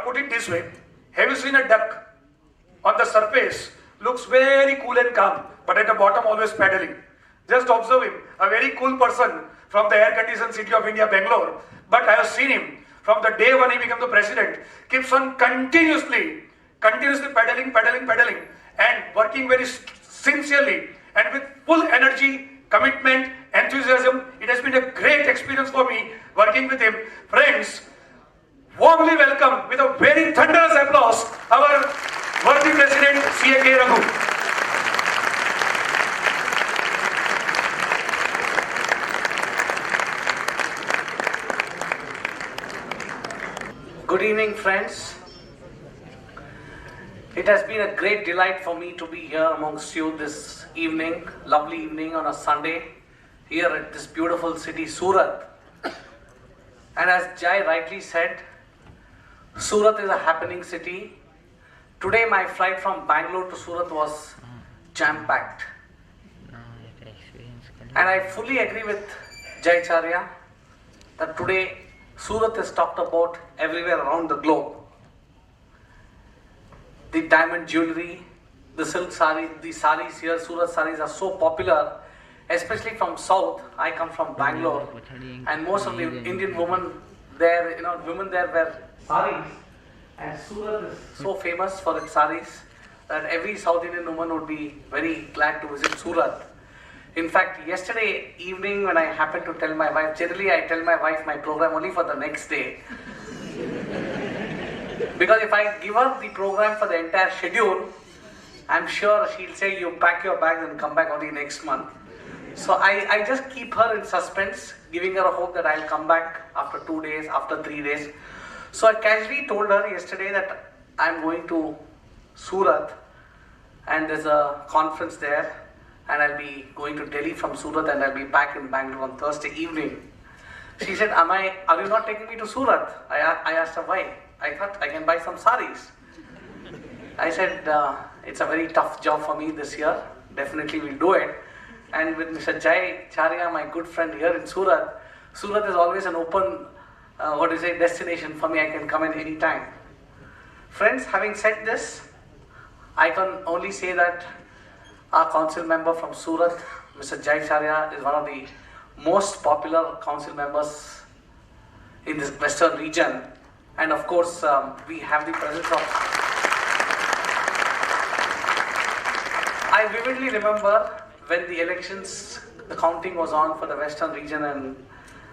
put it this way, have you seen a duck? On the surface, looks very cool and calm, but at the bottom always paddling. Just observe him, a very cool person from the air-conditioned city of India, Bangalore. But I have seen him from the day when he became the president, keeps on continuously paddling, and working very sincerely and with full energy, commitment, enthusiasm. It has been a great experience for me working with him. Friends, warmly welcome with a very thunderous applause our worthy President C.A.K. Raghu. Good evening, friends. It has been a great delight for me to be here amongst you this evening, lovely evening on a Sunday, here at this beautiful city, Surat. And as Jai rightly said, Surat is a happening city. Today my flight from Bangalore to Surat was jam-packed. And I fully agree with Jai Charya that today Surat is talked about everywhere around the globe. The diamond jewelry, the silk sari, the saris here, Surat saris are so popular, especially from south. I come from Bangalore, and most of the Indian women there, women there wear saris, and Surat is so famous for its saris that every South Indian woman would be very glad to visit Surat. In fact, yesterday evening when I happened to tell my wife, generally I tell my wife my program only for the next day. Because if I give her the program for the entire schedule, I'm sure she'll say, you pack your bags and come back only next month. So I just keep her in suspense, giving her a hope that I'll come back after 2 days, after 3 days. So I casually told her yesterday that I'm going to Surat and there's a conference there, and I'll be going to Delhi from Surat and I'll be back in Bangalore on Thursday evening. She said, are you not taking me to Surat? I asked her why. I thought I can buy some saris. I said, it's a very tough job for me this year. Definitely we'll do it. And with Mr. Jai Charya, my good friend here in Surat, Surat is always an open, destination for me. I can come in any time. Friends, having said this, I can only say that our council member from Surat, Mr. Jai Charya, is one of the most popular council members in this western region. And of course, we have the presence of... I vividly remember when the elections, the counting was on for the western region, and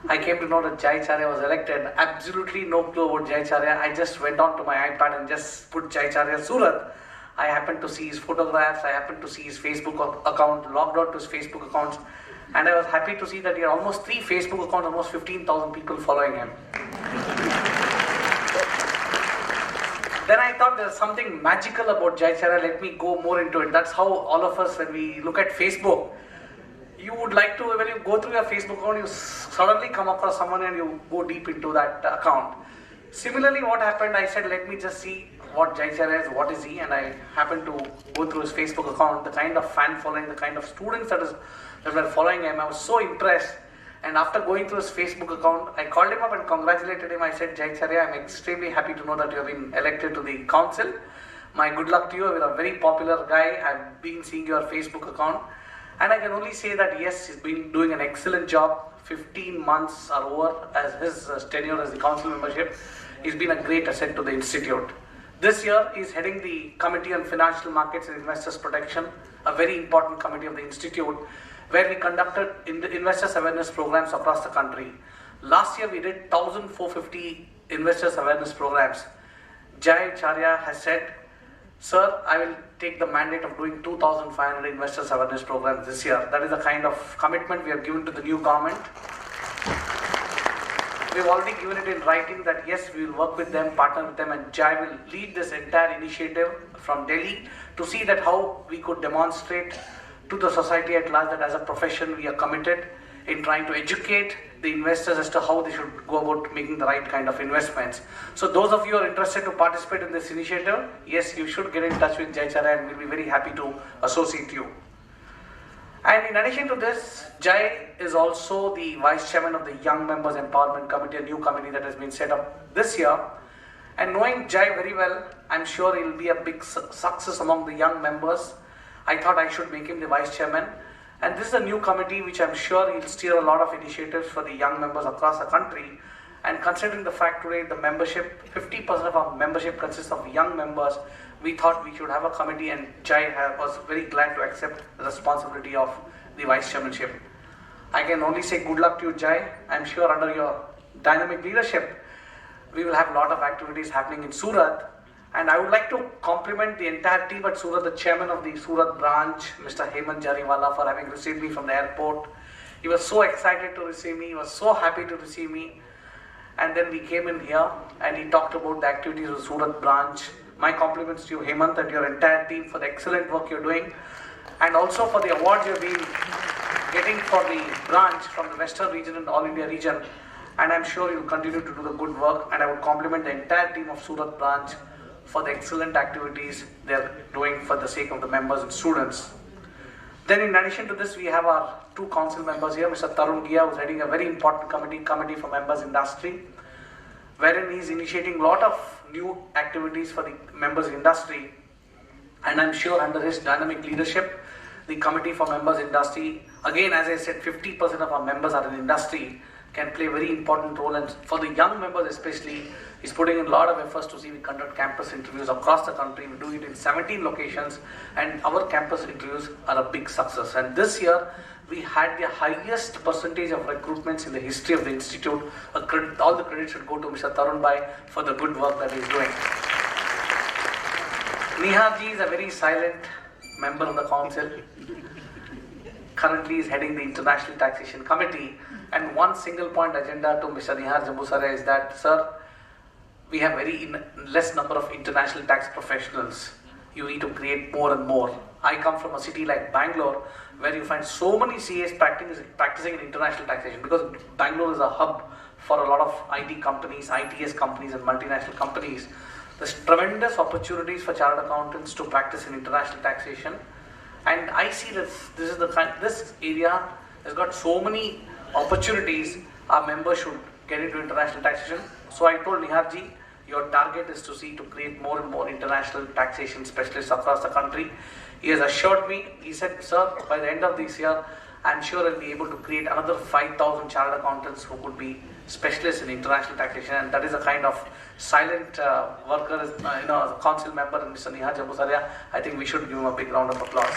I came to know that Jai Charya was elected. Absolutely no clue about Jai Charya. I just went on to my iPad and just put Jai Charya Surat. I happened to see his photographs, I happened to see his Facebook account, logged out to his Facebook accounts, and I was happy to see that he had almost 3 Facebook accounts, almost 15,000 people following him. Then I thought there's something magical about Jai Charya, let me go more into it. That's how all of us, when we look at Facebook, you would like to, when you go through your Facebook account, you suddenly come across someone and you go deep into that account. Similarly, what happened, I said, let me just see what Jai Charya is, what is he, and I happened to go through his Facebook account, the kind of fan following, the kind of students that were following him. I was so impressed. And after going through his Facebook account, I called him up and congratulated him. I said, Jai Charya, I'm extremely happy to know that you have been elected to the council. My good luck to you. You're a very popular guy. I've been seeing your Facebook account. And I can only say that yes, he's been doing an excellent job. 15 months are over as his tenure as the council membership. He's been a great asset to the institute. This year, he's heading the Committee on Financial Markets and Investors Protection, a very important committee of the institute, where we conducted investors awareness programs across the country. Last year, we did 1,450 investors awareness programs. Jai Charya has said, sir, I will take the mandate of doing 2,500 investors awareness programs this year. That is the kind of commitment we have given to the new government. We've already given it in writing that yes, we will work with them, partner with them, and Jai will lead this entire initiative from Delhi to see that how we could demonstrate to the society at large that as a profession we are committed in trying to educate the investors as to how they should go about making the right kind of investments. So those of you who are interested to participate in this initiative, yes, you should get in touch with Jai Charya and we'll be very happy to associate you. And in addition to this, Jai is also the Vice Chairman of the Young Members Empowerment Committee, a new committee that has been set up this year. And knowing Jai very well, I'm sure he'll be a big success among the young members. I thought I should make him the vice chairman. And this is a new committee which I'm sure he'll steer a lot of initiatives for the young members across the country. And considering the fact today the membership, 50% of our membership consists of young members, we thought we should have a committee, and Jai was very glad to accept the responsibility of the vice chairmanship. I can only say good luck to you, Jai. I'm sure under your dynamic leadership, we will have a lot of activities happening in Surat. And I would like to compliment the entire team at Surat, the chairman of the Surat branch, Mr. Hemant Jariwala, for having received me from the airport. He was so excited to receive me. He was so happy to receive me. And then we came in here and he talked about the activities of the Surat branch. My compliments to you, Hemant, and your entire team for the excellent work you're doing. And also for the awards you've been getting for the branch from the Western region and All India region. And I'm sure you'll continue to do the good work. And I would compliment the entire team of Surat branch for the excellent activities they're doing for the sake of the members and students. Then in addition to this, we have our two council members here, Mr. Tarun Gia, who's heading a very important committee for members industry, wherein he's initiating a lot of new activities for the members industry. And I'm sure under his dynamic leadership, the committee for members industry, again, as I said, 50% of our members are in industry, can play a very important role. And for the young members especially, he's putting in a lot of efforts to see we conduct campus interviews across the country. We do it in 17 locations, and our campus interviews are a big success. And this year, we had the highest percentage of recruitments in the history of the institute. All the credit should go to Mr. Tarun Bhai for the good work that he's doing. Nihar ji is a very silent member of the council. Currently is heading the International Taxation Committee. And one single point agenda to Mr. Nihar Jambusare is that, sir, we have very less number of international tax professionals. You need to create more and more. I come from a city like Bangalore, where you find so many CAs practicing in international taxation, because Bangalore is a hub for a lot of IT companies, ITS companies and multinational companies. There's tremendous opportunities for chartered accountants to practice in international taxation. And I see that this area has got so many opportunities. Our members should get into international taxation. So I told Nihar ji, your target is to see to create more and more international taxation specialists across the country. He has assured me, he said, sir, by the end of this year, I'm sure I'll be able to create another 5,000 chartered accountants who could be specialists in international taxation. And that is a kind of silent worker, as a council member, Mr. Nihar Jambusare. I think we should give him a big round of applause.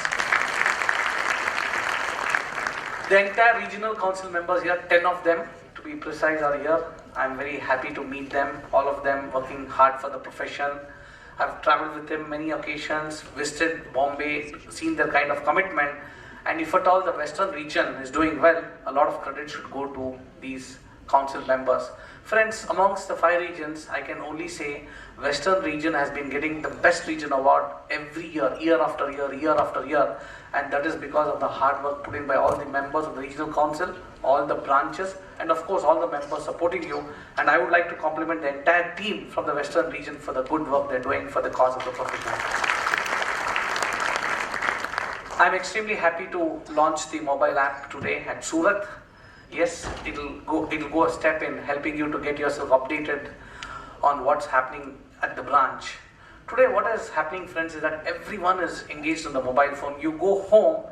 The entire regional council members here, 10 of them to be precise, are here. I'm very happy to meet them, all of them working hard for the profession. I've traveled with them many occasions, visited Bombay, seen their kind of commitment. And if at all the Western region is doing well, a lot of credit should go to these council members. Friends, amongst the 5 regions, I can only say Western region has been getting the best region award every year, year after year, year after year. And that is because of the hard work put in by all the members of the regional council, all the branches, and of course all the members supporting you. And I would like to compliment the entire team from the Western region for the good work they're doing for the cause of the profession. I'm extremely happy to launch the mobile app today at Surat. Yes, it'll go a step in helping you to get yourself updated on what's happening at the branch. Today what is happening, friends, is that everyone is engaged on the mobile phone. You go home,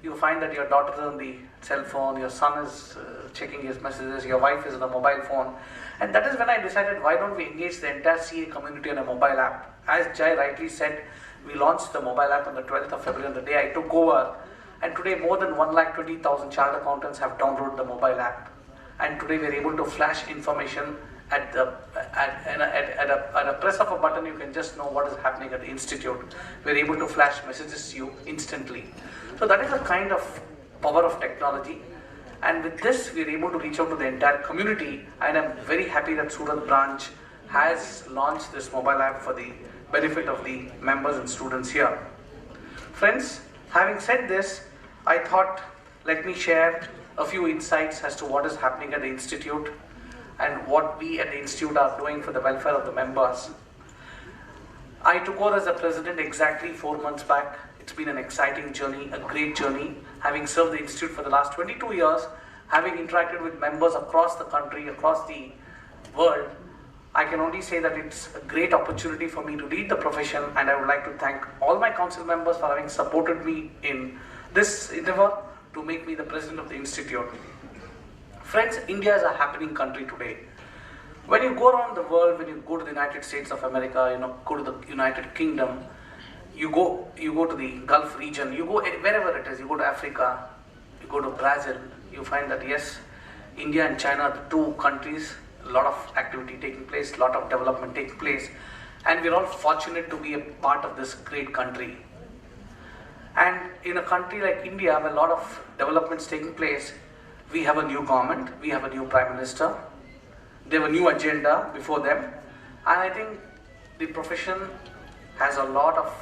you find that your daughter is on the cell phone, your son is checking his messages, your wife is on a mobile phone. And that is when I decided, why don't we engage the entire CA community on a mobile app. As Jai rightly said, we launched the mobile app on the 12th of February, on the day I took over. And today more than 120,000 chartered accountants have downloaded the mobile app. And today we are able to flash information at a press of a button. You can just know what is happening at the institute. We are able to flash messages to you instantly. So that is a kind of power of technology. And with this, we are able to reach out to the entire community. And I'm very happy that Surat branch has launched this mobile app for the benefit of the members and students here. Friends, having said this, I thought, let me share a few insights as to what is happening at the institute and what we at the institute are doing for the welfare of the members. I took over as the president exactly 4 months back. It's been an exciting journey, a great journey, having served the institute for the last 22 years, having interacted with members across the country, across the world. I can only say that it's a great opportunity for me to lead the profession, and I would like to thank all my council members for having supported me in this endeavor to make me the president of the institute. Friends, India is a happening country today. When you go around the world, when you go to the United States of America, go to the United Kingdom, you go to the Gulf region, you go wherever it is, you go to Africa, you go to Brazil, you find that yes, India and China are the two countries, a lot of activity taking place, a lot of development taking place, and we're all fortunate to be a part of this great country. And in a country like India, where a lot of developments taking place, we have a new government, we have a new prime minister, they have a new agenda before them, and I think the profession has a lot of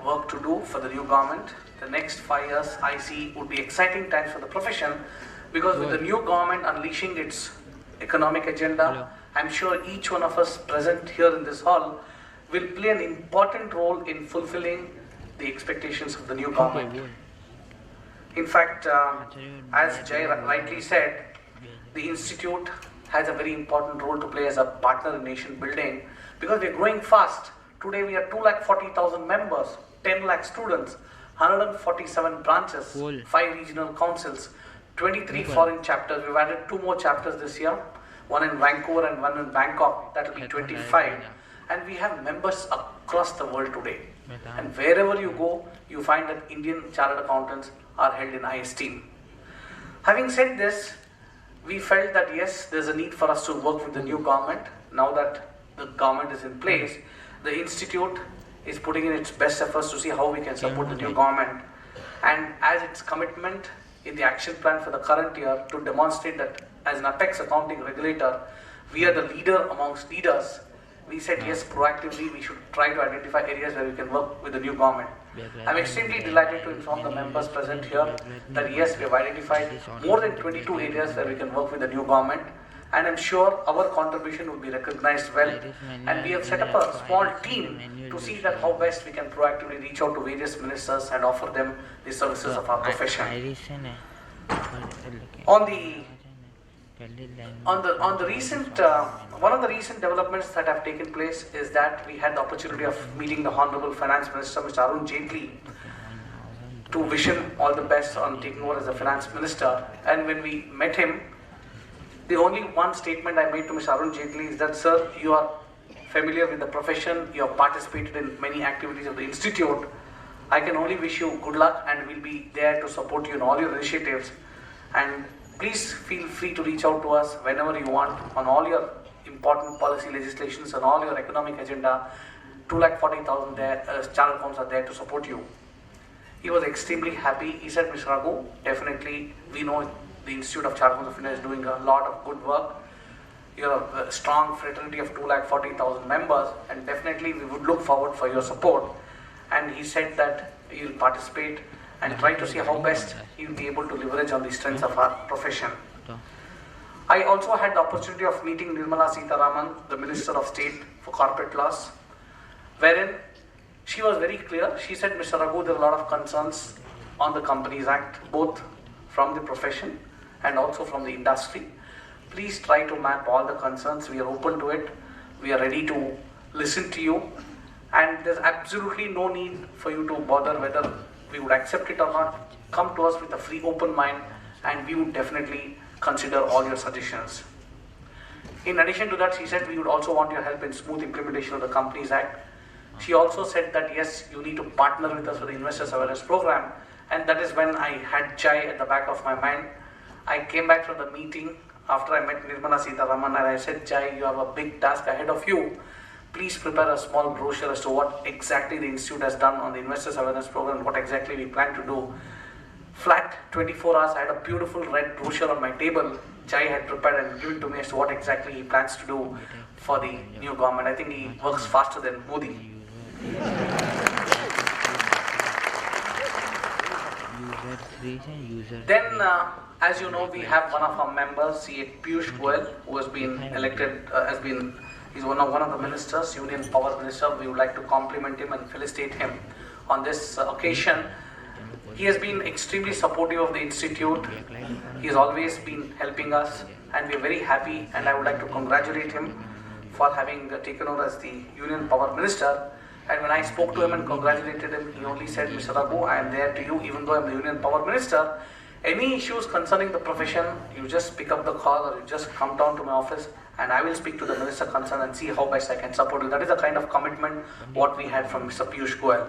work to do for the new government. The next 5 years I see would be exciting times for the profession, because with the new government unleashing its economic agenda, I'm sure each one of us present here in this hall will play an important role in fulfilling the expectations of the new government. In fact, as Jai rightly said, the institute has a very important role to play as a partner in nation building, because we are growing fast. Today we are 240,000 members, 10 lakh students, 147 branches, 5 regional councils, 23 foreign chapters. We've added 2 more chapters this year, one in Vancouver and one in Bangkok. That will be 25. And we have members across the world today. And wherever you go, you find that Indian chartered accountants are held in high esteem. Having said this, we felt that yes, there's a need for us to work with the new government. Now that the government is in place, the institute is putting in its best efforts to see how we can support the new government. And as its commitment in the action plan for the current year to demonstrate that as an apex accounting regulator, we are the leader amongst leaders, we said yes, proactively we should try to identify areas where we can work with the new government. I'm extremely delighted to inform the members present here that yes, we have identified more than 22 areas where we can work with the new government, and I'm sure our contribution will be recognized well, and we have set up a small team to see that how best we can proactively reach out to various ministers and offer them the services of our profession. On the recent, one of the recent developments that have taken place is that we had the opportunity of meeting the Honorable Finance Minister, Mr. Arun Jaitley, to wish him all the best on taking over as the Finance Minister. And when we met him, the only one statement I made to Mr. Arun Jaitley is that, sir, you are familiar with the profession, you have participated in many activities of the Institute. I can only wish you good luck, and we'll be there to support you in all your initiatives. And please feel free to reach out to us whenever you want on all your important policy legislations and all your economic agenda. 240,000 chartered accounts are there to support you. He was extremely happy. He said, Mr. Raghu, definitely we know the Institute of Chartered Accountants of India is doing a lot of good work. You have a strong fraternity of 240,000 members, and definitely we would look forward for your support. And he said that he will participate and try to see how best he will be able to leverage on the strengths of our profession. I also had the opportunity of meeting Nirmala Sitharaman, the Minister of State for Corporate Laws, wherein she was very clear. She said, Mr. Raghu, there are a lot of concerns on the Companies Act, both from the profession and also from the industry. Please try to map all the concerns. We are open to it. We are ready to listen to you. And there's absolutely no need for you to bother whether we would accept it or not. Come to us with a free, open mind, and we would definitely consider all your suggestions. In addition to that, she said we would also want your help in smooth implementation of the Companies Act. She also said that yes, you need to partner with us for the Investors Awareness Program, and that is when I had Jai at the back of my mind. I came back from the meeting after I met Nirmala Sitharaman, and I said, Jai, you have a big task ahead of you. Please prepare a small brochure as to what exactly the Institute has done on the Investors Awareness Program, what exactly we plan to do. Flat 24 hours, I had a beautiful red brochure on my table. Jai had prepared and given to me as to what exactly he plans to do for the new government. I think he works faster than Modi. Then, as you know, we have one of our members, C.A. Piyush Goyal, who has been elected, he's one of the ministers, Union Power Minister. We would like to compliment him and felicitate him on this occasion. He has been extremely supportive of the Institute. He has always been helping us, and we are very happy, and I would like to congratulate him for having taken over as the Union Power Minister. And when I spoke to him and congratulated him, he only said, Mr. Raghu, I am there to you even though I am the Union Power Minister. Any issues concerning the profession, you just pick up the call or you just come down to my office and I will speak to the Minister concerned and see how best I can support you. That is the kind of commitment what we had from Mr. Piyush Goyal.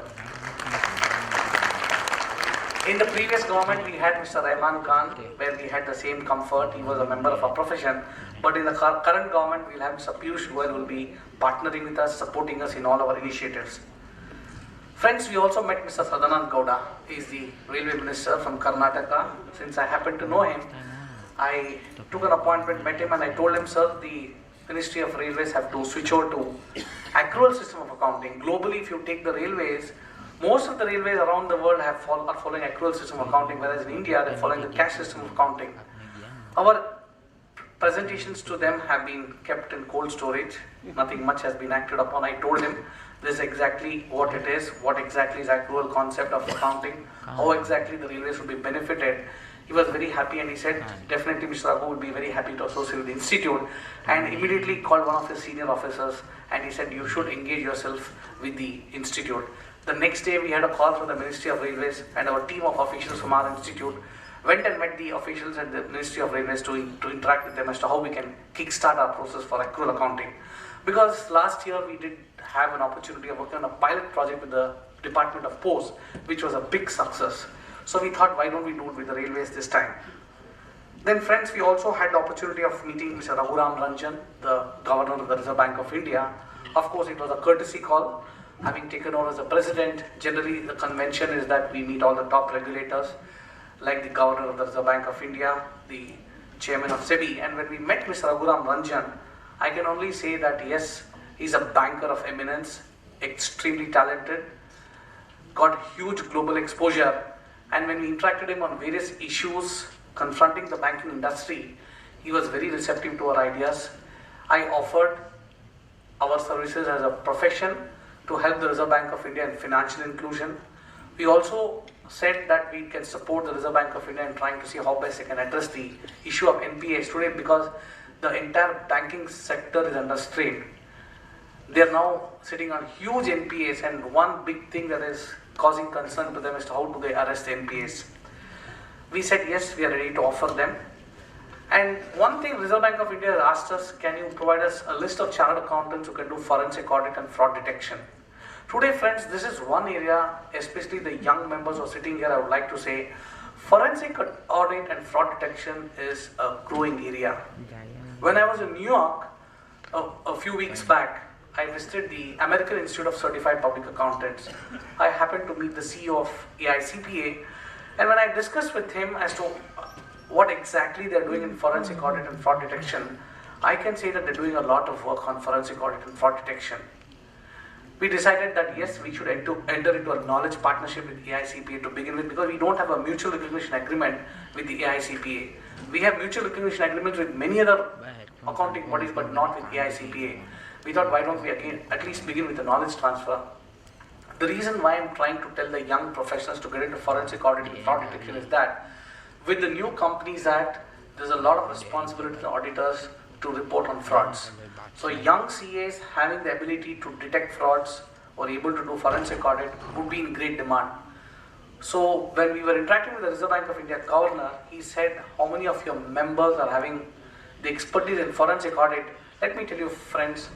In the previous government, we had Mr. Rahman Khan, where we had the same comfort. He was a member of our profession. But in the current government, we'll have Mr. Piyush Goyal who will be partnering with us, supporting us in all our initiatives. Friends, we also met Mr. Sadanand Gowda. He is the Railway Minister from Karnataka. Since I happen to know him, I took an appointment, met him, and I told him, sir, the Ministry of Railways have to switch over to accrual system of accounting. Globally, if you take the railways, most of the railways around the world are following accrual system of accounting, whereas in India, they're following the cash system of accounting. Our presentations to them have been kept in cold storage. Nothing much has been acted upon. I told him this is exactly what it is, what exactly is accrual concept of accounting, how exactly the railways will be benefited. He was very happy and he said, definitely Mr. Raghu would be very happy to associate with the institute, and immediately called one of his senior officers and he said, you should engage yourself with the institute. The next day we had a call from the Ministry of Railways and our team of officials from our institute went and met the officials at the Ministry of Railways to interact with them as to how we can kickstart our process for accrual accounting. Because last year we did have an opportunity of working on a pilot project with the Department of Posts, which was a big success. So we thought, why don't we do it with the railways this time? Then friends, we also had the opportunity of meeting Mr. Raghuram Ranjan, the Governor of the Reserve Bank of India. Of course, it was a courtesy call. Having taken over as the President, generally the convention is that we meet all the top regulators, like the Governor of the Reserve Bank of India, the Chairman of SEBI. And when we met Mr. Raghuram Ranjan, I can only say that yes, he's a banker of eminence, extremely talented, got huge global exposure. And when we interacted him on various issues confronting the banking industry, he was very receptive to our ideas. I offered our services as a profession to help the Reserve Bank of India in financial inclusion. We also said that we can support the Reserve Bank of India in trying to see how best they can address the issue of NPAs today, because the entire banking sector is under strain. They are now sitting on huge NPAs, and one big thing that is causing concern to them is how do they arrest NPAs. We said yes, we are ready to offer them. And one thing Reserve Bank of India has asked us, can you provide us a list of chartered accountants who can do forensic audit and fraud detection? Today, friends, this is one area, especially the young members who are sitting here, I would like to say, forensic audit and fraud detection is a growing area. When I was in New York a few weeks back, I visited the American Institute of Certified Public Accountants. I happened to meet the CEO of AICPA, and when I discussed with him as to what exactly they're doing in forensic audit and fraud detection, I can say that they're doing a lot of work on forensic audit and fraud detection. We decided that yes, we should enter into a knowledge partnership with AICPA to begin with, because we don't have a mutual recognition agreement with the AICPA. We have mutual recognition agreements with many other accounting bodies, but not with AICPA. We thought, why don't we again at least begin with the knowledge transfer? The reason why I'm trying to tell the young professionals to get into forensic audit and fraud detection is that with the new Companies Act, there's a lot of responsibility to auditors to report on frauds. So young CAs having the ability to detect frauds or able to do forensic audit would be in great demand. So when we were interacting with the Reserve Bank of India Governor, he said, how many of your members are having the expertise in forensic audit? Let me tell you, friends,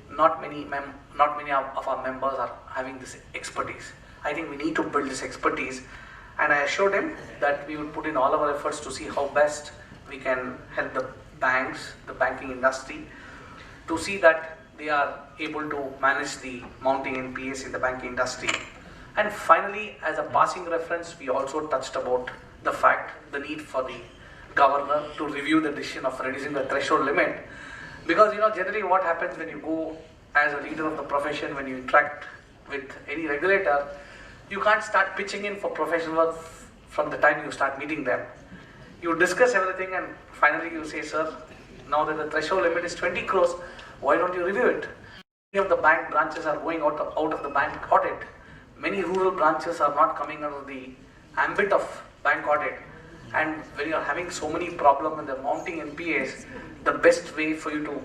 not many of our members are having this expertise. I think we need to build this expertise, and I assured him that we will put in all our efforts to see how best we can help the banks, the banking industry, to see that they are able to manage the mounting NPAs in the banking industry. And finally, as a passing reference, we also touched about the need for the governor to review the decision of reducing the threshold limit. Because generally what happens when you go as a leader of the profession, when you interact with any regulator, you can't start pitching in for professional work from the time you start meeting them. You discuss everything and finally you say, sir, now that the threshold limit is 20 crores, why don't you review it? Many of the bank branches are going out of the bank audit. Many rural branches are not coming out of the ambit of bank audit. And when you are having so many problems and they're mounting NPAs, the best way for you to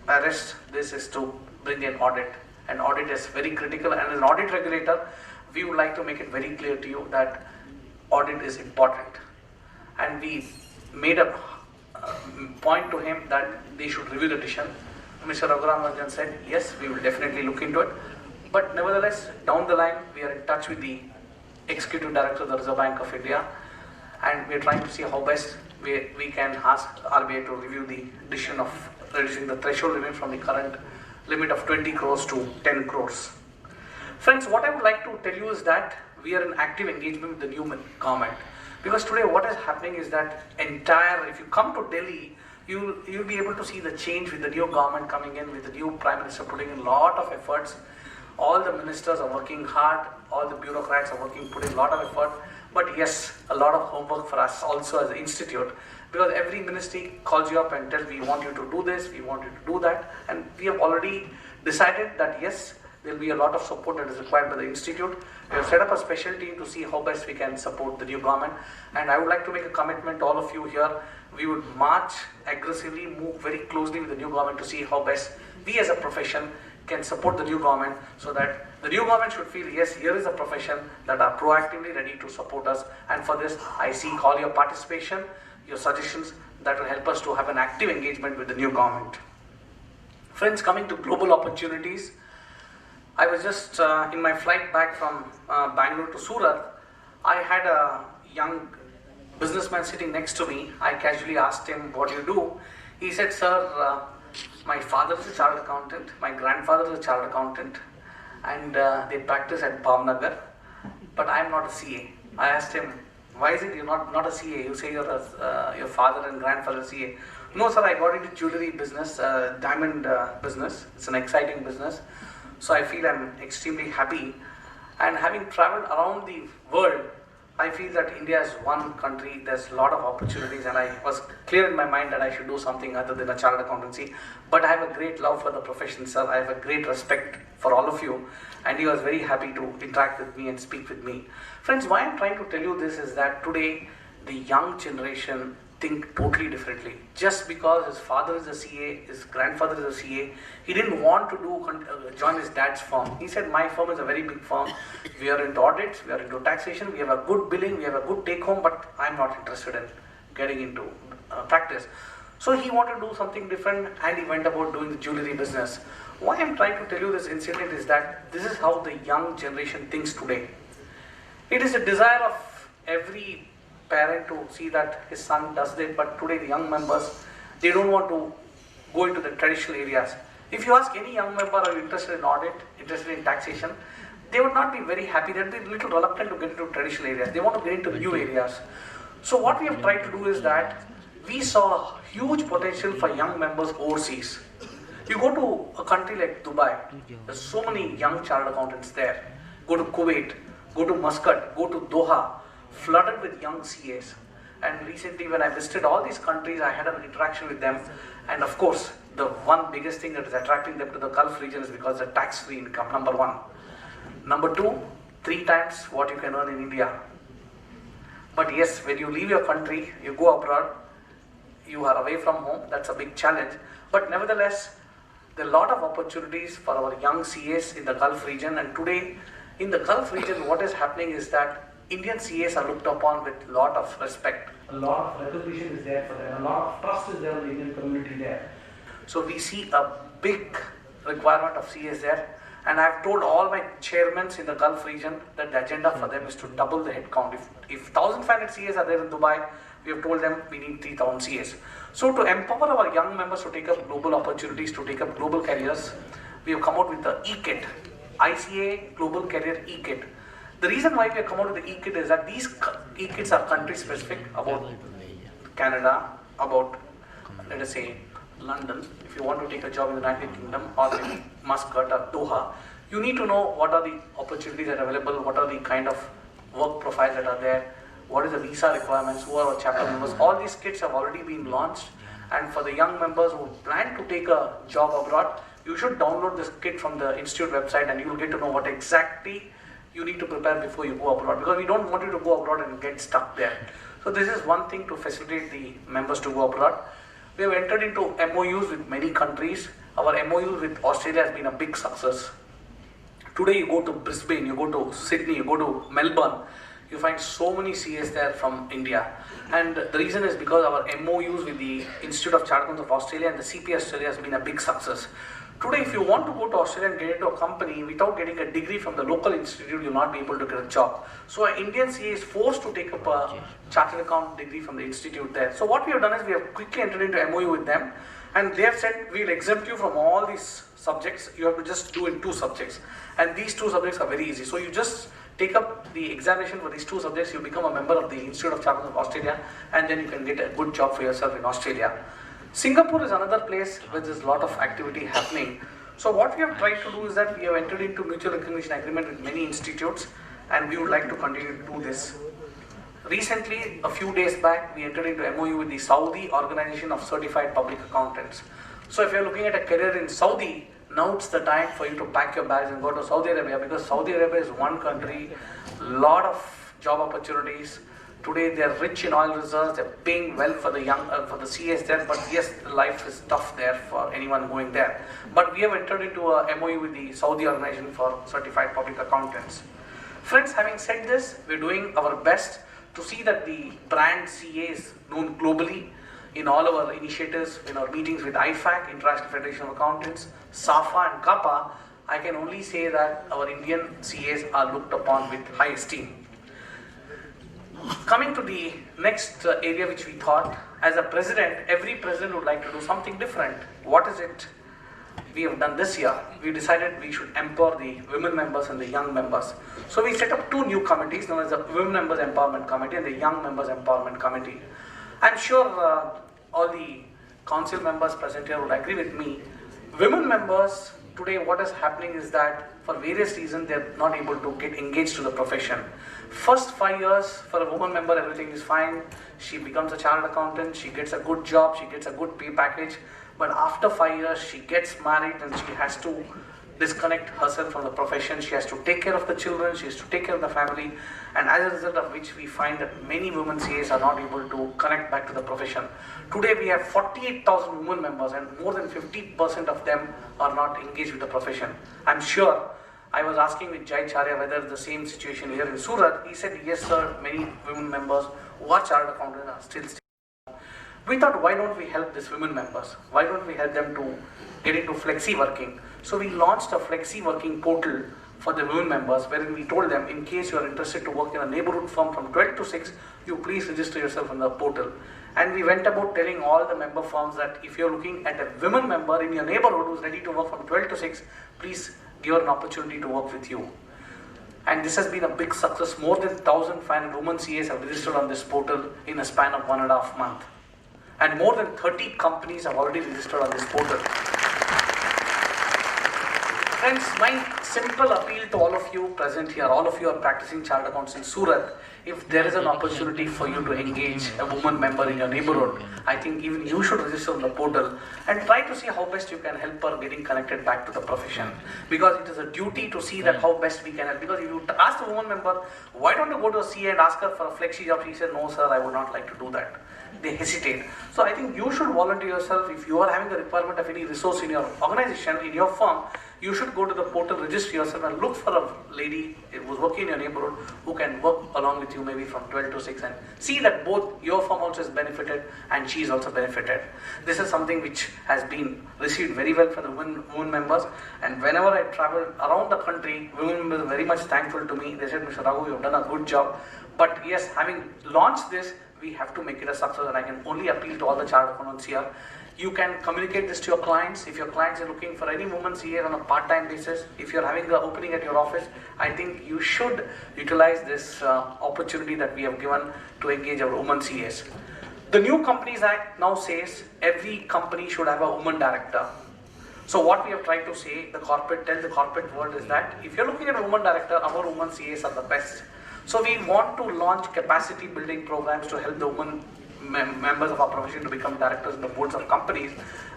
arrest this is to bring an audit. An audit is very critical, and as an audit regulator, we would like to make it very clear to you that audit is important. And we made a point to him that they should review the decision. Mr. Raghuram Rajan said, yes, we will definitely look into it. But nevertheless, down the line, we are in touch with the Executive Director of the Reserve Bank of India, and we are trying to see how best we can ask RBI to review the decision of reducing the threshold limit from the current limit of 20 crores to 10 crores. Friends, what I would like to tell you is that we are in active engagement with the new government. Because today what is happening is that if you come to Delhi, you'll be able to see the change with the new government coming in, with the new Prime Minister putting in a lot of efforts. All the ministers are working hard, all the bureaucrats are putting a lot of effort. But yes, a lot of homework for us also as an institute, because every ministry calls you up and tells, we want you to do this, we want you to do that, and we have already decided that yes, there will be a lot of support that is required by the institute. We have set up a special team to see how best we can support the new government, and I would like to make a commitment to all of you here. We would march aggressively, move very closely with the new government to see how best we as a profession can support the new government, so that the new government should feel, yes, here is a profession that are proactively ready to support us. And for this, I seek all your participation, your suggestions that will help us to have an active engagement with the new government. Friends, coming to global opportunities, I was just in my flight back from Bangalore to Surat. I had a young businessman sitting next to me. I casually asked him, what do you do? He said, sir, my father is a chartered accountant, my grandfather is a chartered accountant, and they practice at Bhavnagar, but I am not a CA. I asked him, why is it you're not a CA? You say your father and grandfather are CA. No sir, I got into jewelry business, diamond business. It's an exciting business. So I feel I'm extremely happy. And having traveled around the world, I feel that India is one country, there's a lot of opportunities, and I was clear in my mind that I should do something other than a chartered accountancy. But I have a great love for the profession, sir. I have a great respect for all of you, and he was very happy to interact with me and speak with me. Friends, why I'm trying to tell you this is that today the young generation think totally differently. Just because his father is a CA, his grandfather is a CA, he didn't want to join his dad's firm. He said, my firm is a very big firm. We are into audits, we are into taxation, we have a good billing, we have a good take home, but I'm not interested in getting into practice. So he wanted to do something different, and he went about doing the jewelry business. Why I'm trying to tell you this incident is that this is how the young generation thinks today. It is a desire of every parent to see that his son does it, but today the young members, they don't want to go into the traditional areas. If you ask any young member, are you interested in audit, interested in taxation, they would not be very happy. They'd be a little reluctant to get into traditional areas. They want to get into new areas. So what we have tried to do is that we saw huge potential for young members overseas. You go to a country like Dubai, there's so many young chartered accountants there. Go to Kuwait, go to Muscat, go to Doha, flooded with young CAs. And recently when I visited all these countries, I had an interaction with them. And of course, the one biggest thing that is attracting them to the Gulf region is because of the tax-free income, number one. Number two, 3 times what you can earn in India. But yes, when you leave your country, you go abroad, you are away from home, that's a big challenge. But nevertheless, there are a lot of opportunities for our young CAs in the Gulf region. And today, in the Gulf region, what is happening is that Indian CAs are looked upon with a lot of respect. A lot of recognition is there for them. A lot of trust is there in the Indian community there. So we see a big requirement of CAs there. And I've told all my chairmen in the Gulf region that the agenda for them is to double the headcount. If 1,500 CAs are there in Dubai, we have told them we need 3,000 CAs. So to empower our young members to take up global opportunities, to take up global careers, we have come out with the e-kit, ICA Global Career e-kit. The reason why we have come out with the e-kit is that these e-kits are country specific, about Canada, about, let us say, London. If you want to take a job in the United Kingdom, or maybe Muscat or Doha, you need to know what are the opportunities that are available, what are the kind of work profiles that are there, what is the visa requirements, who are our chapter members. All these kits have already been launched, and for the young members who plan to take a job abroad, you should download this kit from the institute website, and you will get to know what exactly you need to prepare before you go abroad, because we don't want you to go abroad and get stuck there. So this is one thing to facilitate the members to go abroad. We have entered into MOUs with many countries, our MOU with Australia has been a big success. Today you go to Brisbane, you go to Sydney, you go to Melbourne, you find so many CAs there from India. And the reason is because our MOUs with the Institute of Chartered Accountants of Australia and the CP Australia has been a big success. Today, if you want to go to Australia and get into a company without getting a degree from the local institute, you'll not be able to get a job. So an Indian CA is forced to take up a chartered account degree from the institute there. So what we have done is we have quickly entered into MOU with them, and they have said we'll exempt you from all these subjects. You have to just do in 2 subjects, and these 2 subjects are very easy. So you just take up the examination for these 2 subjects, you become a member of the Institute of Chartered Accountants of Australia, and then you can get a good job for yourself in Australia. Singapore is another place where there's a lot of activity happening. So what we have tried to do is that we have entered into mutual recognition agreement with many institutes, and we would like to continue to do this. Recently, a few days back, we entered into MOU with the Saudi Organization of Certified Public Accountants. So if you're looking at a career in Saudi, now it's the time for you to pack your bags and go to Saudi Arabia, because Saudi Arabia is one country, lot of job opportunities. Today they are rich in oil reserves, they're paying well for the young, for the CAs there, but yes, life is tough there for anyone going there. But we have entered into a MOU with the Saudi Organization for Certified Public Accountants. Friends, having said this, we're doing our best to see that the brand CA is known globally in all our initiatives, in our meetings with IFAC, International Federation of Accountants, SAFA and CAPA. I can only say that our Indian CAs are looked upon with high esteem. Coming to the next area which we thought, as a president, every president would like to do something different. What is it we have done this year? We decided we should empower the women members and the young members. So we set up 2 new committees known as the Women Members Empowerment Committee and the Young Members Empowerment Committee. I'm sure all the council members present here would agree with me. Women members, today what is happening is that for various reasons they're not able to get engaged to the profession. First 5 years for a woman member, everything is fine. She becomes a chartered accountant, she gets a good job, she gets a good pay package. But after 5 years, she gets married and she has to disconnect herself from the profession. She has to take care of the children, she has to take care of the family, and as a result of which we find that many women CAs are not able to connect back to the profession. Today we have 48,000 women members and more than 50% of them are not engaged with the profession. I'm sure, I was asking with Jai Charya whether the same situation here in Surat. He said, yes sir, many women members who are chartered accountants are still. We thought, why don't we help these women members? Why don't we help them to get into flexi working? So we launched a flexi working portal for the women members, wherein we told them, in case you are interested to work in a neighborhood firm from 12 to 6, you please register yourself on the portal. And we went about telling all the member firms that if you're looking at a women member in your neighborhood who's ready to work from 12 to 6, please give her an opportunity to work with you. And this has been a big success. More than 1,500 women CAs have registered on this portal in a span of 1.5 months. And more than 30 companies have already registered on this portal. Friends, my simple appeal to all of you present here, all of you are practicing chartered accounts in Surat. If there is an opportunity for you to engage a woman member in your neighborhood, I think even you should register on the portal and try to see how best you can help her getting connected back to the profession. Because it is a duty to see that how best we can help. Because if you ask the woman member, why don't you go to a CA and ask her for a flexi job? She said, no sir, I would not like to do that. They hesitate. So I think you should volunteer yourself. If you are having the requirement of any resource in your organization, in your firm, you should go to the portal, register yourself and look for a lady who's working in your neighborhood who can work along with you maybe from 12 to 6 and see that both your firm also is benefited and she is also benefited. This is something which has been received very well from the women members, and whenever I travel around the country, women members are very much thankful to me. They said, Mr. Raghu, you have done a good job. But yes, having launched this, we have to make it a success, and I can only appeal to all the chartered accountants here. You can communicate this to your clients. If your clients are looking for any woman CA on a part-time basis, if you're having the opening at your office, I think you should utilize this opportunity that we have given to engage our women CAs. The new Companies Act now says every company should have a woman director. So what we have tried to say, tell the corporate world is that if you're looking at a woman director, our women CAs are the best. So we want to launch capacity building programs to help the women members of our profession to become directors in the boards of companies,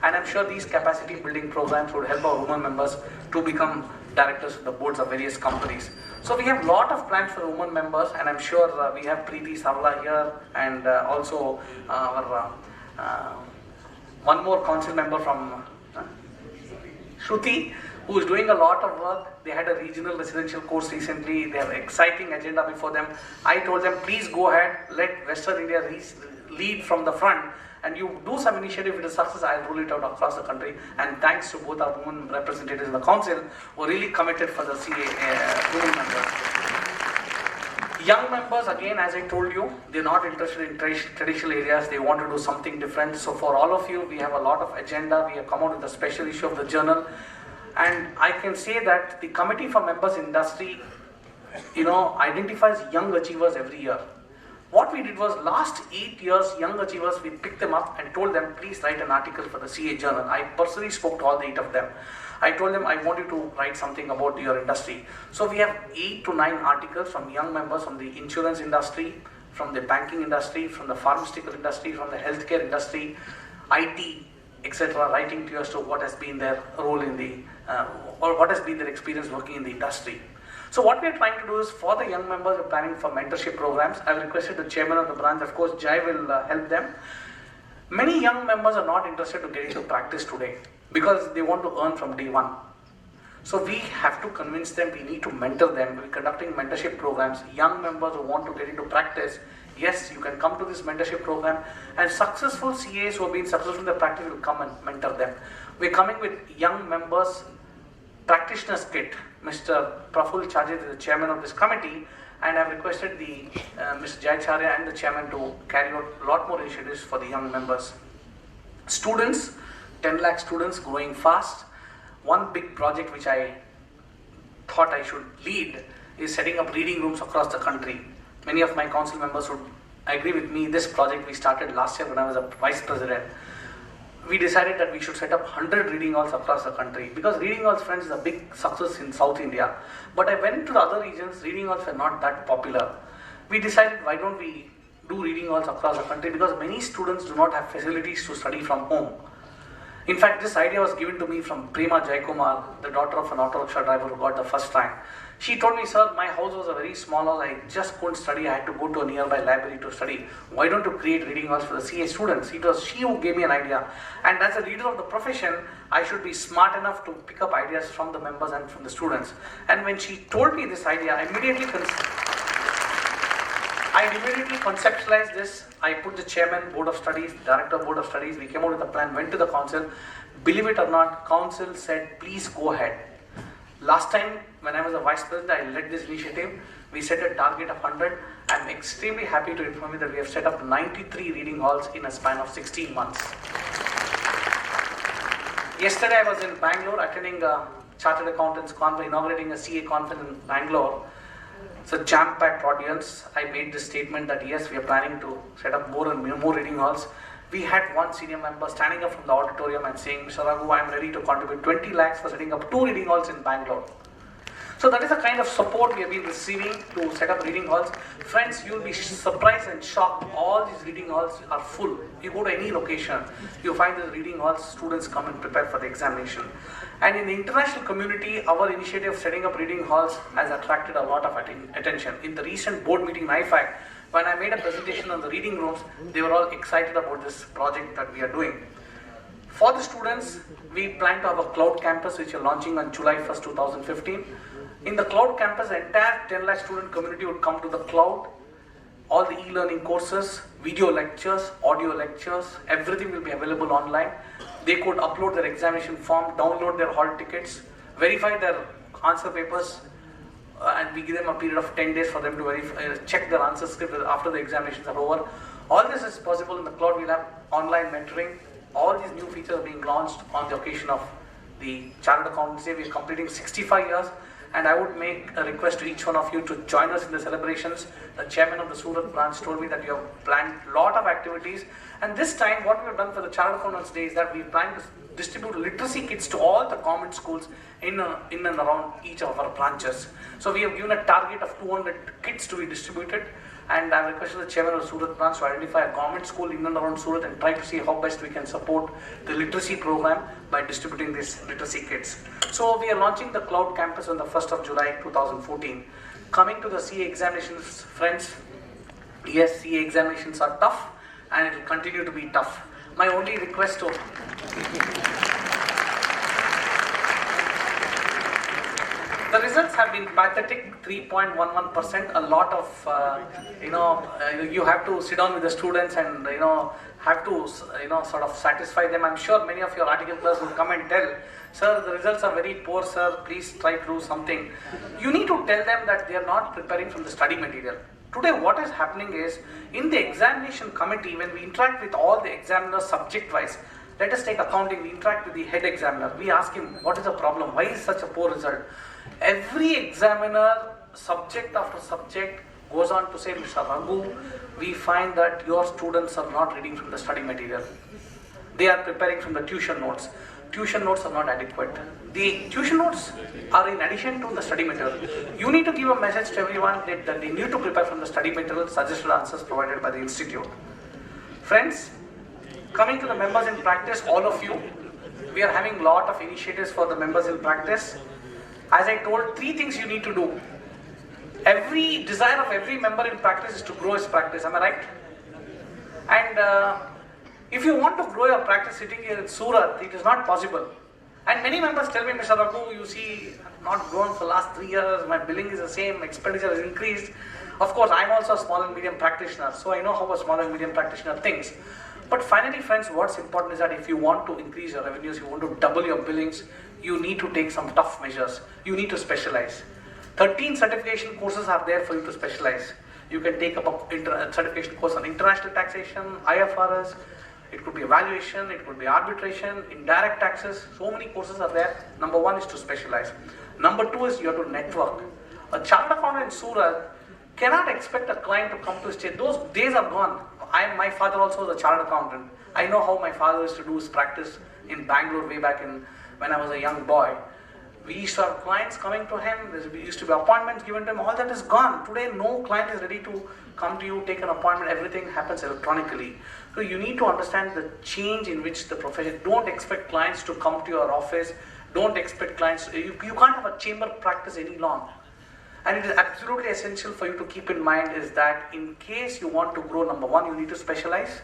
and I'm sure these capacity building programs would help our women members to become directors in the boards of various companies. So we have a lot of plans for the women members, and I'm sure we have Preeti Savla here, and also our one more council member from Shruti, who is doing a lot of work. They had a regional residential course recently. They have an exciting agenda before them. I told them, please go ahead, let Western India lead from the front, and you do some initiative with a success, I'll roll it out across the country. And thanks to both our women representatives in the council who are really committed for the CA women members. Young members, again, as I told you, they're not interested in traditional areas. They want to do something different. So for all of you, we have a lot of agenda. We have come out with a special issue of the journal. And I can say that the Committee for Members Industry, identifies young achievers every year. What we did was, last 8 years, young achievers, we picked them up and told them, please write an article for the CA journal. I personally spoke to all the 8 of them. I told them, I want you to write something about your industry. So we have 8 to 9 articles from young members from the insurance industry, from the banking industry, from the pharmaceutical industry, from the healthcare industry, IT, etc., writing to us to what has been their role in the, or what has been their experience working in the industry. So what we are trying to do is, for the young members, we're planning for mentorship programs. I've requested the chairman of the branch, of course, Jai will help them. Many young members are not interested to get into practice today because they want to earn from day one. So we have to convince them, we need to mentor them. We're conducting mentorship programs. Young members who want to get into practice, yes, you can come to this mentorship program, and successful CAs who have been successful in the practice will come and mentor them. We're coming with young members practitioners kit. Mr. Praful Chajit is the chairman of this committee, and I've requested the Mr. Jayacharya and the chairman to carry out a lot more initiatives for the young members. Students, 10 lakh students growing fast. One big project which I thought I should lead is setting up reading rooms across the country. Many of my council members would agree with me. This project we started last year when I was a vice president. We decided that we should set up 100 reading halls across the country, because reading halls, friends, is a big success in South India. But I went to the other regions, reading halls were not that popular. We decided, why don't we do reading halls across the country, because many students do not have facilities to study from home. In fact, this idea was given to me from Prema Jaikumar, the daughter of an auto rickshaw driver who got the first rank. She told me, sir, my house was a very small house, I just couldn't study, I had to go to a nearby library to study. Why don't you create reading halls for the CA students? It was she who gave me an idea. And as a leader of the profession, I should be smart enough to pick up ideas from the members and from the students. And when she told me this idea, I immediately conceptualized this. I put the chairman, board of studies, director of board of studies, we came out with a plan, went to the council. Believe it or not, council said, please go ahead. Last time, when I was a vice president, I led this initiative. We set a target of 100. I'm extremely happy to inform you that we have set up 93 reading halls in a span of 16 months. Yesterday, I was in Bangalore attending a Chartered Accountants Conference, inaugurating a CA conference in Bangalore. It's a jam-packed audience. I made this statement that yes, we are planning to set up more and more reading halls. We had one senior member standing up from the auditorium and saying, Mr. Raghu, I am ready to contribute 20 lakhs for setting up 2 reading halls in Bangalore. So that is the kind of support we have been receiving to set up reading halls. Friends, you will be surprised and shocked. All these reading halls are full. You go to any location, you find the reading halls, students come and prepare for the examination. And in the international community, our initiative of setting up reading halls has attracted a lot of attention. In the recent board meeting in IFAC, when I made a presentation on the reading rooms, they were all excited about this project that we are doing. For the students, we plan to have a cloud campus which we are launching on July 1st, 2015. In the cloud campus, the entire 10 lakh student community would come to the cloud. All the e-learning courses, video lectures, audio lectures, everything will be available online. They could upload their examination form, download their hall tickets, verify their answer papers, and we give them a period of 10 days for them to check their answer script after the examinations are over. All this is possible in the cloud. We'll have online mentoring. All these new features are being launched on the occasion of the Chartered Accountants Day. We're completing 65 years, and I would make a request to each one of you to join us in the celebrations. The chairman of the Surat branch told me that you have planned a lot of activities, and this time what we have done for the Chartered Accountants Day is that we plan to distribute literacy kits to all the government schools in and around each of our branches. So we have given a target of 200 kits to be distributed, and I have requested the chairman of the Surat branch to identify a government school in and around Surat and try to see how best we can support the literacy program by distributing these literacy kits. So we are launching the cloud campus on the 1st of July 2014. Coming to the CA examinations, friends, yes, CA examinations are tough and it will continue to be tough. My only request to results have been pathetic, 3.11%. A lot of, you have to sit down with the students and, have to, sort of satisfy them. I'm sure many of your article class will come and tell, sir, the results are very poor, sir, please try to do something. You need to tell them that they are not preparing from the study material. Today what is happening is, in the examination committee, when we interact with all the examiners subject-wise, let us take accounting, we interact with the head examiner, we ask him, what is the problem, why is such a poor result? Every examiner, subject after subject, goes on to say, Mr. Raghu, we find that your students are not reading from the study material. They are preparing from the tuition notes. Tuition notes are not adequate. The tuition notes are in addition to the study material. You need to give a message to everyone that they need to prepare from the study material, suggested answers provided by the institute. Friends, coming to the members in practice, all of you, we are having a lot of initiatives for the members in practice. As I told, 3 things you need to do. Every desire of every member in practice is to grow his practice, am I right? And if you want to grow your practice sitting here in Surat, it is not possible. And many members tell me, Mr. Raghu, you see, I've not grown for the last 3 years, my billing is the same, expenditure has increased. Of course, I'm also a small and medium practitioner, so I know how a small and medium practitioner thinks. But finally, friends, what's important is that if you want to increase your revenues, you want to double your billings, you need to take some tough measures. You need to specialize. 13 certification courses are there for you to specialize. You can take up a certification course on international taxation, IFRS, it could be evaluation, it could be arbitration, indirect taxes, so many courses are there. Number 1 is to specialize. Number 2 is you have to network. A chartered accountant in Surat cannot expect a client to come to his state. Those days are gone. My father also was a chartered accountant. I know how my father used to do his practice in Bangalore way back when I was a young boy. We used to have clients coming to him, there used to be appointments given to him, all that is gone. Today no client is ready to come to you, take an appointment, everything happens electronically. So you need to understand the change in which the profession, don't expect clients to come to your office, don't expect clients, you can't have a chamber practice any long. And it is absolutely essential for you to keep in mind is that in case you want to grow, number 1, you need to specialize.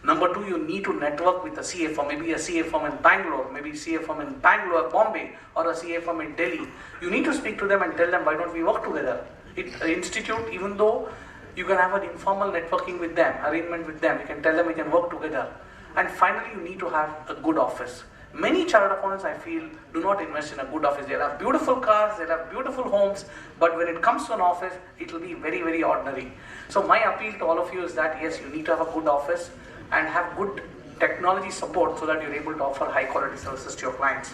Number 2, you need to network with a CA firm, maybe a CA firm in Bangalore, maybe a CA firm in Bangalore, Bombay, or a CA firm in Delhi. You need to speak to them and tell them, why don't we work together? Institute, even though you can have an informal networking with them, arrangement with them, you can tell them we can work together. And finally, you need to have a good office. Many chartered accountants, I feel, do not invest in a good office. They'll have beautiful cars, they'll have beautiful homes, but when it comes to an office, it will be very, very ordinary. So my appeal to all of you is that, yes, you need to have a good office and have good technology support so that you're able to offer high quality services to your clients.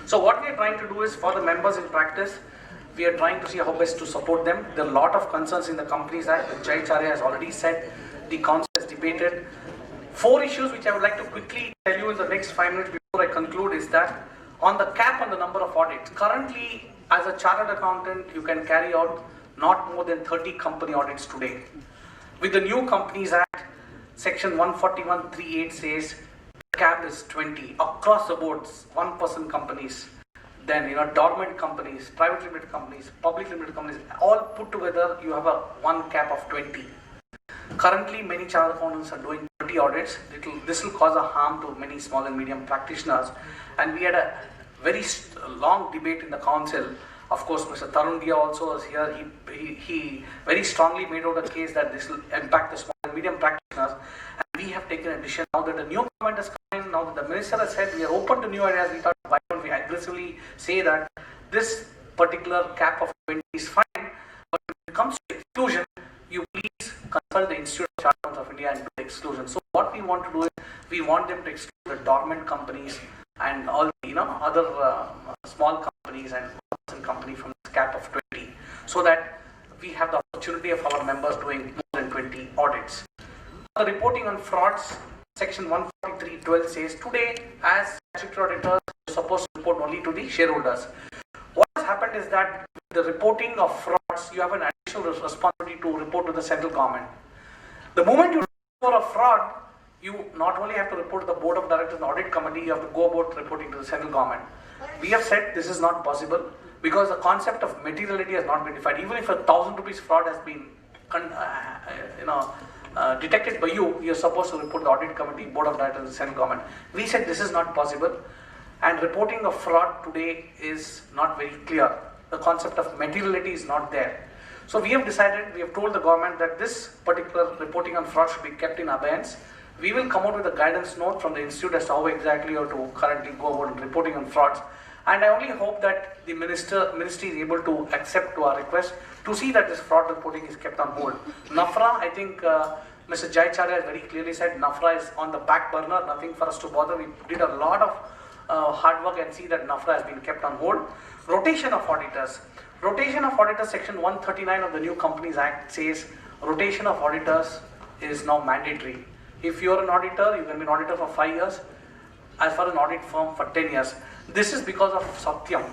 So what we are trying to do is, for the members in practice, we are trying to see how best to support them. There are a lot of concerns in the Companies Act. Jai Charya has already said, the council has debated. 4 issues which I would like to quickly tell you in the next 5 minutes before I conclude is that, on the cap on the number of audits, currently as a chartered accountant you can carry out not more than 30 company audits today. With the new Companies Act, section 141(3)(8) says the cap is 20 across the boards, 1% companies, then dormant companies, private limited companies, public limited companies, all put together you have a 1 cap of 20. Currently, many chartered accountants are doing 30 audits. This will cause a harm to many small and medium practitioners. And we had a very long debate in the council. Of course, Mr. Tarun Dia also was here. He very strongly made out a case that this will impact the small and medium practitioners. And we have taken a decision now that the new government has come in, now that the minister has said we are open to new ideas. We thought, why don't we aggressively say that this particular cap of 20 is fine, but when it comes to exclusion, you please consult the Institute of Chartered Accountants of India and do the exclusion. So what we want to do is, we want them to exclude the dormant companies and all other small companies and company from this cap of 20, so that we have the opportunity of our members doing more than 20 audits. The reporting on frauds, section 143(12) says today as statutory auditors you're supposed to report only to the shareholders. What has happened is that with the reporting of frauds, you have an additional responsibility to report to the central government. The moment you report a fraud, you not only have to report to the board of directors and audit committee, you have to go about reporting to the central government. We have said this is not possible because the concept of materiality has not been defined. Even if 1,000 rupees fraud has been detected by you, you're supposed to report to the audit committee, board of directors and the central government. We said this is not possible, and reporting of fraud today is not very clear. the concept of materiality is not there. So we have decided, we have told the government that this particular reporting on fraud should be kept in abeyance. We will come out with a guidance note from the institute as to how exactly you have to currently go about reporting on frauds. And I only hope that the ministry is able to accept to our request to see that this fraud reporting is kept on hold. NAFRA, I think Mr. Jayacharya has very clearly said NAFRA is on the back burner, nothing for us to bother. We did a lot of hard work and see that NAFRA has been kept on hold. Rotation of auditors. Rotation of auditors, section 139 of the New Companies Act says rotation of auditors is now mandatory. If you are an auditor, you can be an auditor for 5 years, as for an audit firm for 10 years. This is because of Satyam.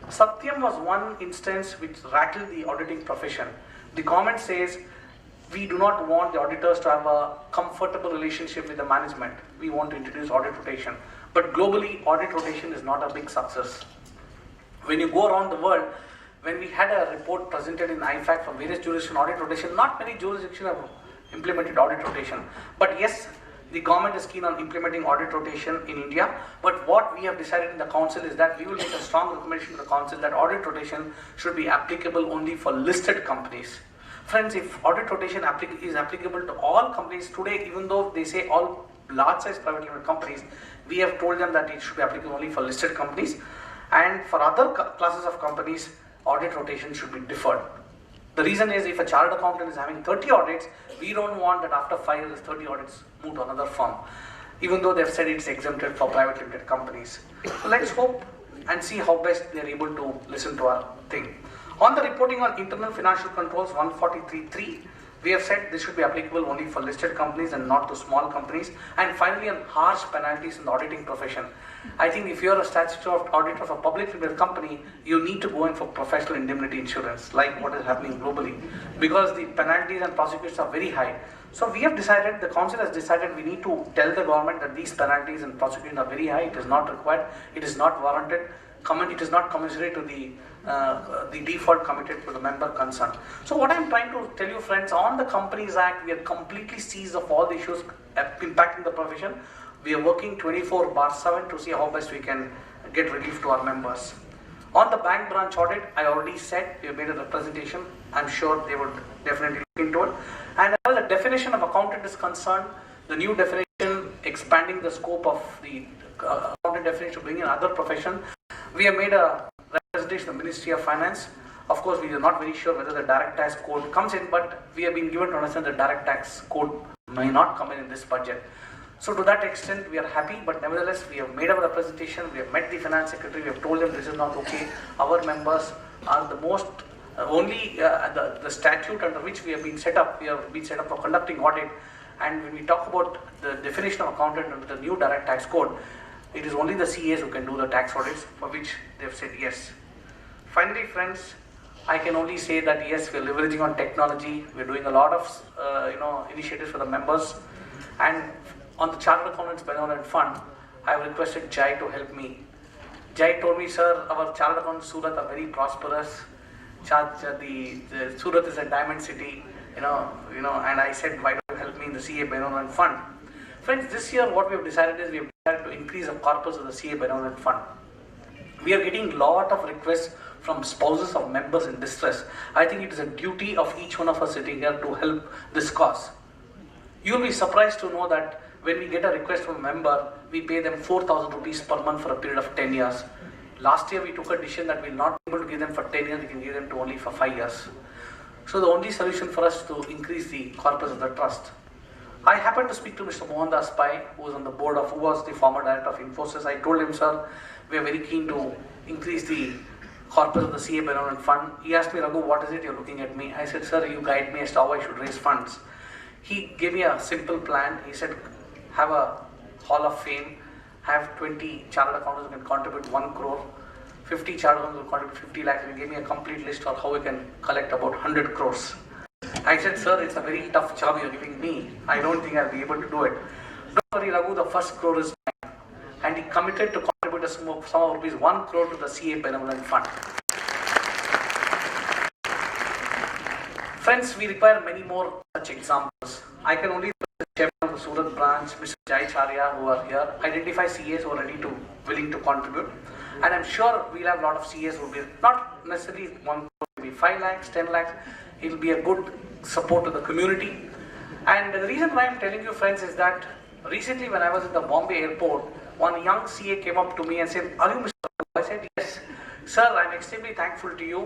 Satyam was one instance which rattled the auditing profession. The government says we do not want the auditors to have a comfortable relationship with the management. We want to introduce audit rotation. But globally, audit rotation is not a big success. When you go around the world, when we had a report presented in IFAC from various jurisdictions, audit rotation, not many jurisdictions have implemented audit rotation. But yes, the government is keen on implementing audit rotation in India. But what we have decided in the council is that we will make a strong recommendation to the council that audit rotation should be applicable only for listed companies. Friends, if audit rotation is applicable to all companies today, even though they say all large size private limited companies, we have told them that it should be applicable only for listed companies. And for other classes of companies, audit rotation should be deferred. The reason is if a chartered accountant is having 30 audits, we don't want that after 5 years, 30 audits move to another firm, even though they've said it's exempted for private limited companies. So let's hope and see how best they're able to listen to our thing. On the reporting on internal financial controls 143.3, we have said this should be applicable only for listed companies and not to small companies. And finally, on harsh penalties in the auditing profession. I think if you're a statutory auditor of a public limited company, you need to go in for professional indemnity insurance, like what is happening globally, because the penalties and prosecutions are very high. So we have decided, the council has decided we need to tell the government that these penalties and prosecutions are very high. It is not required. It is not warranted. It is not commensurate to the default committed to the member concerned. So what I'm trying to tell you, friends, on the Companies Act, we are completely seized of all the issues impacting the profession. We are working 24/7 to see how best we can get relief to our members. On the bank branch audit, I already said we have made a representation. I'm sure they would definitely look into it. And as far as the definition of accountant is concerned, the new definition expanding the scope of the accountant definition to bring in other profession. We have made a representation of the Ministry of Finance. Of course, we are not very sure whether the direct tax code comes in, but we have been given to understand the direct tax code may not come in this budget. So to that extent, we are happy, but nevertheless, we have made our representation. We have met the finance secretary. We have told them this is not okay. Our members are the most the statute under which we have been set up. We have been set up for conducting audit. And when we talk about the definition of accountant under the new direct tax code, it is only the CAs who can do the tax audits, for which they have said yes. Finally, friends, I can only say that yes, we are leveraging on technology. We are doing a lot of initiatives for the members. And on the Chartered Accountants Benevolent Fund, I have requested Jai to help me. Jai told me, sir, our Chartered Accountants Surat are very prosperous. The Surat is a diamond city, and I said, why don't you help me in the CA Benevolent Fund? Friends, this year what we have decided is we have decided to increase the corpus of the CA Benevolent Fund. We are getting a lot of requests from spouses of members in distress. I think it is a duty of each one of us sitting here to help this cause. You will be surprised to know that when we get a request from a member, we pay them 4,000 rupees per month for a period of 10 years. Last year we took a decision that we will not be able to give them for 10 years, we can give them to only for 5 years. So the only solution for us to increase the corpus of the trust. I happened to speak to Mr. Mohandas Pai, who was the former director of Infosys. I told him, sir, we are very keen to increase the corpus of the CA Benevolent Fund. He asked me, Raghu, what is it you're looking at me? I said, sir, you guide me as to how I should raise funds. He gave me a simple plan. He said, have a Hall of Fame, have 20 chartered accountants who can contribute 1 crore, 50 chartered accountants will contribute 50 lakhs. He gave me a complete list of how we can collect about 100 crores. I said, sir, it's a very tough job you're giving me. I don't think I'll be able to do it. Don't worry, Raghu, the first crore is mine. And he committed to contribute a sum of rupees 1 crore to the CA Benevolent Fund. Friends, we require many more such examples. I can only the chairman of the Surat branch, Mr. Jayacharya, who are here, identify CAs who are willing to contribute. And I'm sure we'll have a lot of CAs who will be not necessarily 1 crore, maybe 5 lakhs, 10 lakhs. It will be a good support to the community. And the reason why I'm telling you, friends, is that recently when I was in the Bombay airport, one young CA came up to me and said, "Are you Mr. Raghu?" I said, "Yes, sir, I'm extremely thankful to you.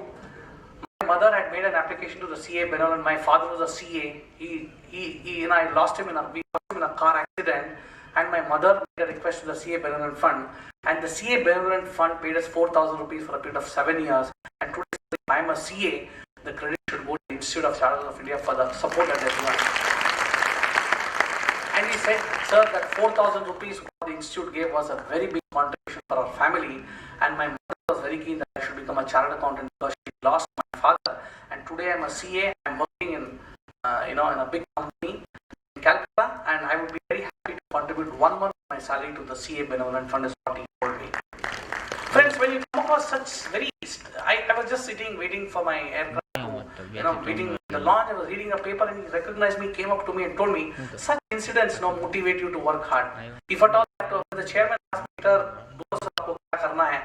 My mother had made an application to the CA Benevolent. My father was a CA. I lost him in a car accident, and my mother made a request to the CA Benevolent Fund, and the CA Benevolent Fund paid us 4,000 rupees for a period of 7 years. And today, I'm a CA. The credit should go to the Institute of Charities of India for the support that they're doing." And he said, "Sir, that 4,000 rupees the institute gave was a very big contribution for our family, and my mother was very keen that I should become a chartered accountant because she lost my father. And today I'm a CA. I'm working in in a big company in Calcutta, and I would be very happy to contribute 1 month of my salary to the CA Benevolent Fund," is what he told me. Friends, when you come across such I was just sitting waiting for my aircraft to, waiting the launch. I was reading a paper and he recognized me, came up to me and told me, "Such incidents motivate you to work hard. If at all the chairman asked me, sir, दोस्त आपको क्या करना है?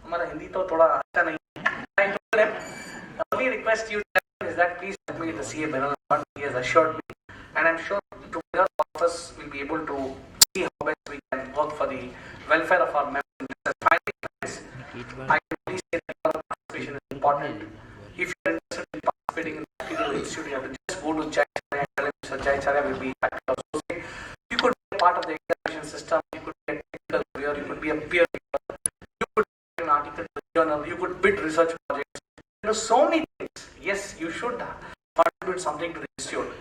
हमारा हिंदी तो थोड़ा अच्छा नहीं है." I told him, "The only request you is that please help me with the CA Benevolent Fund." He has assured me, and I'm sure together all of us will be able to see how best we can work for the welfare of our members. Finally, friends, I can only say that your participation is important. If you're interested in participating in the particular institute, you have to just go to Jai Charya and tell him, "Sir, Jai Charya will be happy to associate." You could be a part of the examination system, you could be a technical reviewer, you could be a peer reviewer, you could write an article in the journal, you could bid research projects. There are so many things. Yes, you should contribute something to the institute.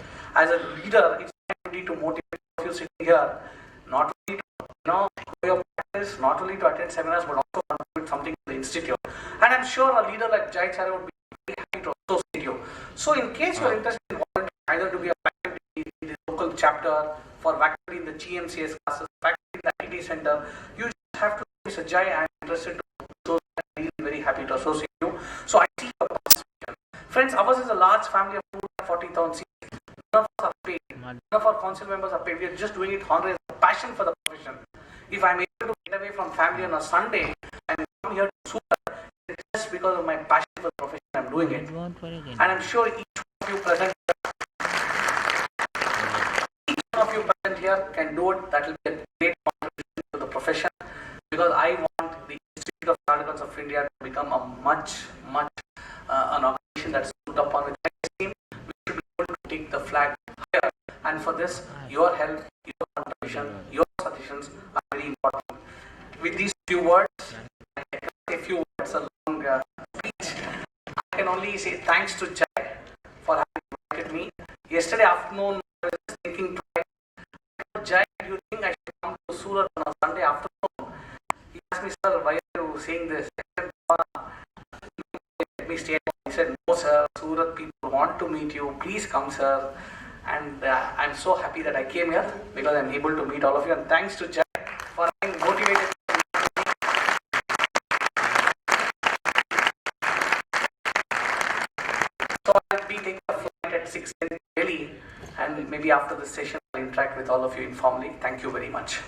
As a leader, it's my duty to motivate you sitting here, not only to know your practice, not only to attend seminars, but also contribute something to the institute. And I'm sure a leader like Jai Charya would be very happy to associate you. So in case you're interested in volunteering, either to be a faculty in the local chapter, for faculty in the GMCS classes, faculty in the IT center, you just have to say, "Sir Jai, I'm interested to associate. I'm really very happy to associate you." So I see your participation. Friends, ours is a large family of 240,000 seats. None of us are paid. None of our council members are paid. We are just doing it honorary, as a passion for the profession. If I'm able to get away from family on a Sunday and come here to Surat, it's just because of my passion for the profession I'm doing it. And I'm sure each one of you present here can do it. That will be a great contribution to the profession, because I want the Institute of Chartered of India to become a much an organization that's put upon with esteem. We should be able to take the flag higher, and for this, your help, your contribution, your suggestions are very important. With these few words, I can say a few words, a long speech. I can only say thanks to Jai for having invited me. Yesterday afternoon, I was thinking twice. Jai, do you think I should come to Surat on a Sunday afternoon? He asked me, "Sir, why are you saying this?" I said, "Let me stay at home." He said, "No, sir, Surat people want to meet you. Please come, sir." And I'm so happy that I came here, because I'm able to meet all of you. And thanks to Jai for having motivated me. So I'll be taking a flight at 6 in Delhi, and maybe after this session I'll interact with all of you informally. Thank you very much.